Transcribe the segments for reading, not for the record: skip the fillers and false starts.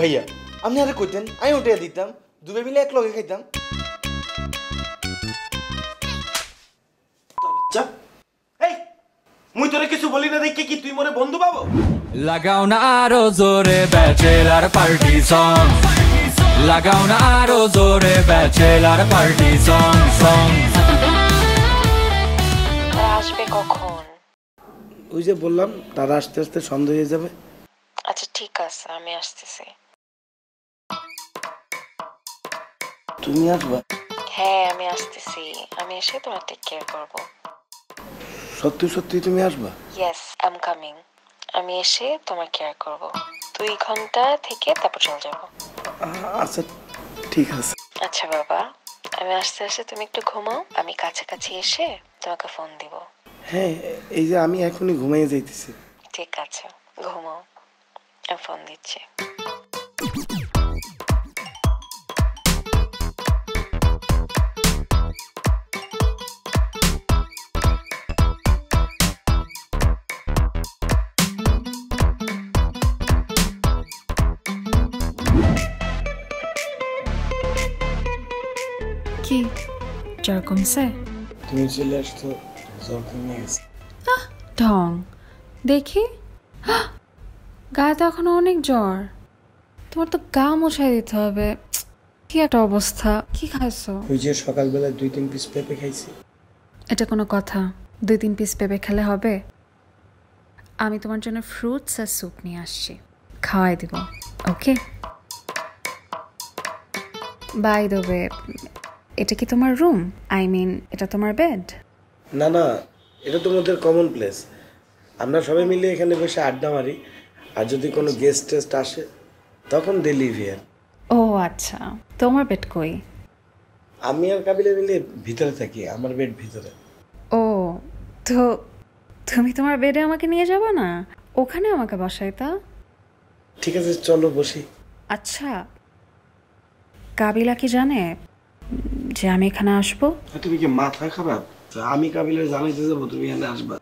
ভাইয়া আপনি আরে কইতেন আমি উঠে দিতাম দুবে মিলে এক লগে খাইতাম চুপ এই মুই তোরে কিছু বলি না দেখি কি তুই মনে বন্ধু পাবো লাগাও না আরো জোরে ব্যাচেলার পার্টি সং লাগাও না আরো জোরে ব্যাচেলার পার্টি সং সং আসবে কখন? ওই যে বললাম তারা আস্তে আস্তে সন্ধ্যা হয়ে যাবে। আচ্ছা ঠিক আছে আমি আসতেছি। তুমি আসবা? হ্যাঁ আমি আসতেছি, আমি এসে তোমার টেক কেয়ার করবো। সত্যি সত্যি তুমি আসবা? Yes I am coming. আমি এসে তোমার কেয়ার করব 2 ঘন্টা থেকে তারপর চলে যাব। আচ্ছা ঠিক আছে। আচ্ছা বাবা আমি আস্তে আস্তে তুমি একটু ঘুমাও, আমি কাছাকাছি এসে তোমাকে ফোন দিব। হ্যাঁ এই যে আমি এখনই ঘুমাইয়ে যাইতেছি। ঠিক আছে ঘুমাও, আমি ফোন দিচ্ছি। কি জ্বর কমছে? তুমি চলে আসতো জ্বর কমে গেছে। ঢং দেখি গায়ে তো এখনো অনেক জ্বর, তোমার তো গা মুছাই দিতে হবে। কি একটা অবস্থা, কি খাইছো? ওই যে সকালবেলা 2-3 পিস পেঁপে খাইছি। এটা কোনো কথা? 2-3 পিস পেঁপে খেলে হবে? আমি তোমার জন্য ফ্রুটস আর স্যুপ নিয়ে আসছি, খাওয়াই দিব। ওকে বাই দ্য ওয়ে, এটা কি তোমার রুম? আই মিন এটা তোমার বেড? না না এটা তোমাদের কমন প্লেস, আমরা সবাই মিলে এখানে বসে আড্ডা মারি, আর যদি কোনো গেস্ট টেস্ট আসে তখন দে লিভ হিয়ার। ও আচ্ছা, তোমার বেড কই? আমি আর কাবিলে মিলে ভিতরে থাকি, আমার বেড ভিতরে। ও তো তুমি তোমার বেডে আমাকে নিয়ে যাবে না? ওখানে আমাকে বসাইতা। ঠিক আছে চলো বসি। আচ্ছা কাবিলা কি জানে যে আমি এখানে আসবো? তুমি কি মাথা খারাপ? আমি কাবিলের জানাইতে যাবো তুমি এখানে আসবা?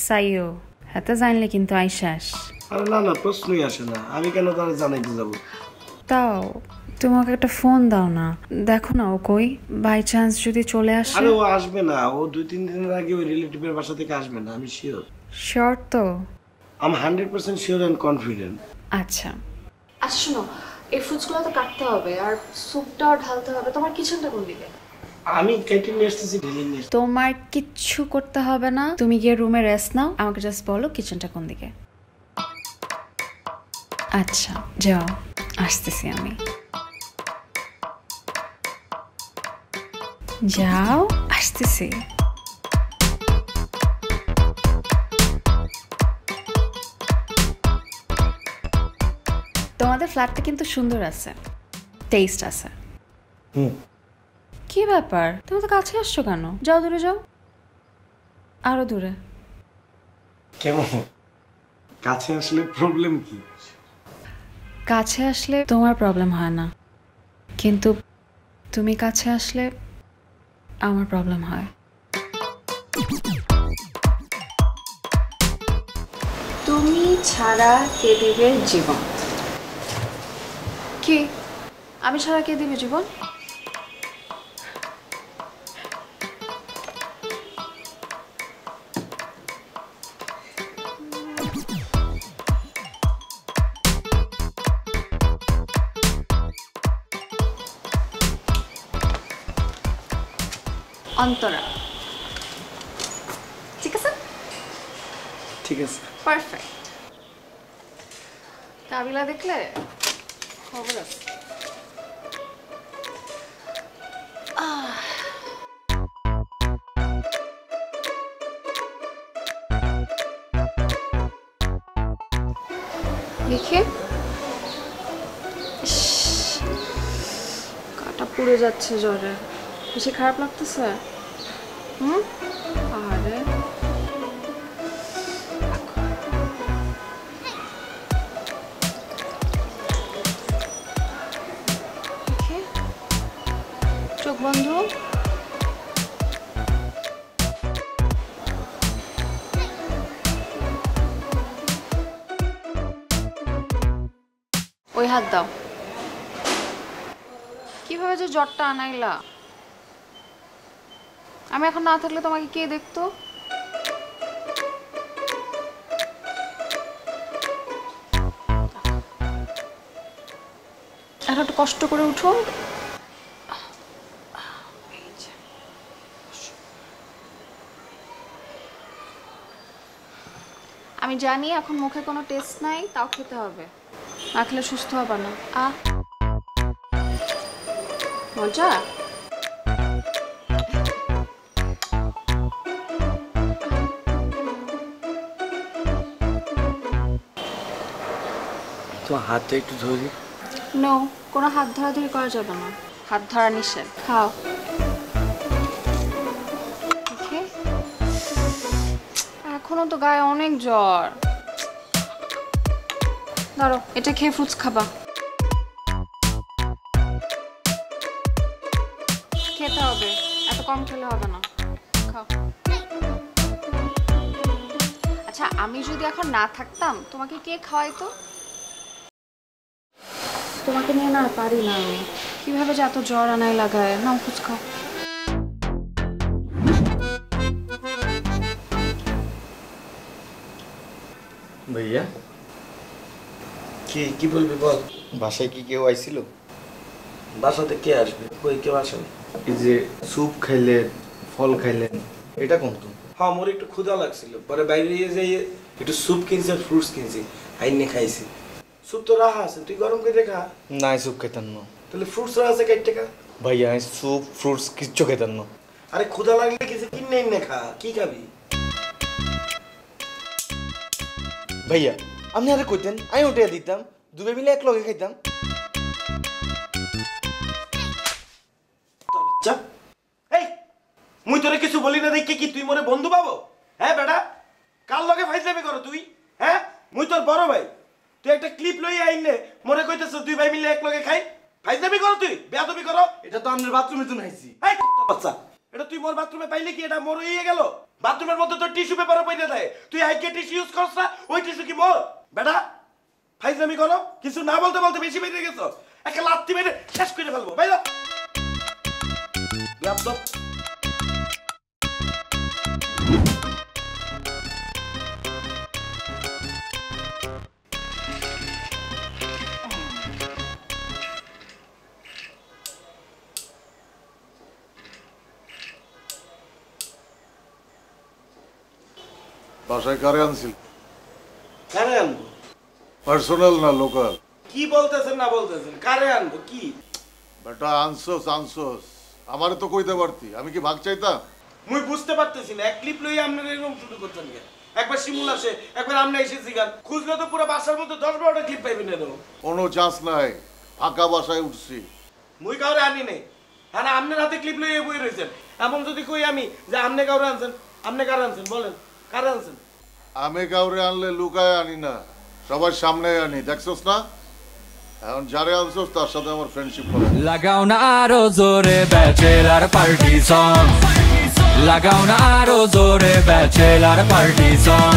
সাইও হাতে জানলে কিন্তু আইসাস। আরে না না প্রশ্নই আসে না, আমি কেন তারা জানাইতে যাবো? তাও তোমাকে একটা ফোন দাও না, দেখো না ও কই, বাই চান্স যদি চলে আসে। আরে ও আসবে না, ও 2-3 দিনের আগে ওই রিলেটিভের বাসা থেকে আসবে না, আমি শিওর। শিওর তো? আমি 100% শিওর এন্ড কনফিডেন্ট। আচ্ছা আচ্ছা শোনো, এই ফ্রুটসগুলো তো কাটতে হবে আর স্যুপটাও ঢালতে হবে। তোমার কিচেনটা কোন দিকে? আমি ক্যান্টিন নিয়ে আসতেছি, ঢেলে নিয়ে আসতেছি। তোমার কিচ্ছু করতে হবে না, তুমি গিয়ে রুমে রেস্ট নাও, আমাকে জাস্ট বলো কিচেনটা কোন দিকে। আচ্ছা যাও, আসতেছি আমি। যাও আসতেছি। তোমাদের ফ্ল্যাটটা কিন্তু সুন্দর আছে, টেস্ট আছে। কি ব্যাপার তুমি তো কাছে আসছো কেন? যাও দূরে যাও, আরো দূরে। কেমন কাছে আসলে প্রবলেম কি? কাছে আসলে তোমার প্রবলেম হয় না, কিন্তু তুমি কাছে আসলে আমার প্রবলেম হয়। তুমি ছাড়া কে দেবে জীবন? কি আমি ছাড়া কে দিবে জীবন? অন্তরা। ঠিক আছে ঠিক আছে পারফেক্ট। কাবিলা দেখলে খবর আছে। দেখে কাটা পুড়ে যাচ্ছে জ্বরে, বেশি খারাপ লাগতেছে? আরে চোখ বন্ধ। ওই হাত দাও। কিভাবে যে জ্বরটা আনাইলা? আমি এখন না থাকলে তোমাকে কে দেখতো? এখন একটু কষ্ট করে উঠো। আমি জানি এখন মুখে কোনো টেস্ট নাই, তাও খেতে হবে, না খেলে সুস্থ হবে না। মজা। তোমার হাতটা একটু ধরি। নো, কোনো হাত ধরাধরি করা যাবে না, হাত ধরা নিষেধ। খাও। Okay? এখনো তো গায়ে অনেক জ্বর। ধরো, এটা খেয়ে ফ্রুটস খাবা। খেতে হবে, এত কম খেলে হবে না। খাও। আচ্ছা, আমি যদি এখন না থাকতাম তোমাকে কে খাওয়াইতো? তোমাকে নিয়ে না আর পারি না আমি। কিভাবে যে এত জ্বর আনাই লাগায়। নাও ফুচ খাও। ভাইয়া, কি বলবি বল। বাসায় কি কেউ আইছিল? বাসাতে কে আসবে? কই কেউ আসেনি। এই যে স্যুপ খাইলেন, ফল খাইলেন, এটা কোন তো? হ্যাঁ, মোর একটু ক্ষুধা লাগছিল, পরে বাইরে যাই একটু স্যুপ কিনছি আর ফ্রুটস কিনছি, আইনে খাইছি। স্যুপ তো রাহা আছে, তুই গরম করে খা। না, স্যুপ খাইতেন না। তাহলে ফ্রুটস রাহা আছে, কেটে খা। ভাইয়া, স্যুপ ফ্রুটস কিচ্ছু খাইতেন না। আরে ক্ষুধা লাগলে কিছু কিনে এনে খা, কি খাবি? ভাইয়া, আপনি আরে কইতেন, আমি উঠে দিতাম, দুবে মিলে এক লগে খাইতাম। চাপ। এই, মুই তোরে কিছু বলি না দেখে কি তুই মোরে বন্ধু পাবো? হ্যাঁ বেটা, কার লগে ফাইজলামি করো তুই? হ্যাঁ, মুই তোর বড় ভাই, তুই একটা ক্লিপ লই আইনে মোরে কইতেছ দুই ভাই মিলে এক লগে খাই? ফাইজলামি করো তুই, বেয়াদবি করো। এটা তো আপনার বাথরুমের জন্য আইছি। এই কুত্তা বাচ্চা, এটা তুই মোর বাথরুমে পাইলে কি এটা মোর হয়ে গেল? বাথরুমের মধ্যে তো টিস্যু পেপারও পইরে দেয়, তুই আইকে টিস্যু ইউজ করছ না, ওই টিস্যু কি মোর? বেটা, ফাইজলামি করো, কিছু না বলতে বলতে বেশি বেরিয়ে গেছো, একটা লাত্তি মেরে শেষ করে ফেলবো। বাইরে ল্যাপটপ। বাসায় কারে আনছিল? কারে আনবো? পার্সোনাল না লোকাল? কি বলতেছেন না বলতেছেন, কারে আনবো? কি বেটা আনছোস আনছোস, আমারে তো কইতে পারতি, আমি কি ভাগ চাইতাম? মুই বুঝতে পারতেছি না, এক ক্লিপ লই আপনারা এরকম শুরু করতেন কেন? একবার শিমুল আসে, একবার আমরা এসেছি গান, খুঁজলে তো পুরো বাসার মধ্যে 10-12টা ক্লিপ পাইবেন এরকম। কোনো চান্স নাই, ফাঁকা বাসায় উঠছি। মুই কাউরে আনি নেই, হ্যাঁ আপনার হাতে ক্লিপ লইয়ে বই রয়েছেন। এমন যদি কই আমি যে আপনি কাউরে আনছেন, আপনি কারে আনছেন বলেন, কারে আনছেন? আমি কাউরে আনলে লুকায় আনি না, সবার সামনে আনি, দেখছস না? এখন যারে আনছোস তার সাথে আমার ফ্রেন্ডশিপ করে। লাগাও না আরো জোরে ব্যাচেলার পার্টি সং, লাগাও না আরো জোরে ব্যাচেলার পার্টি সং।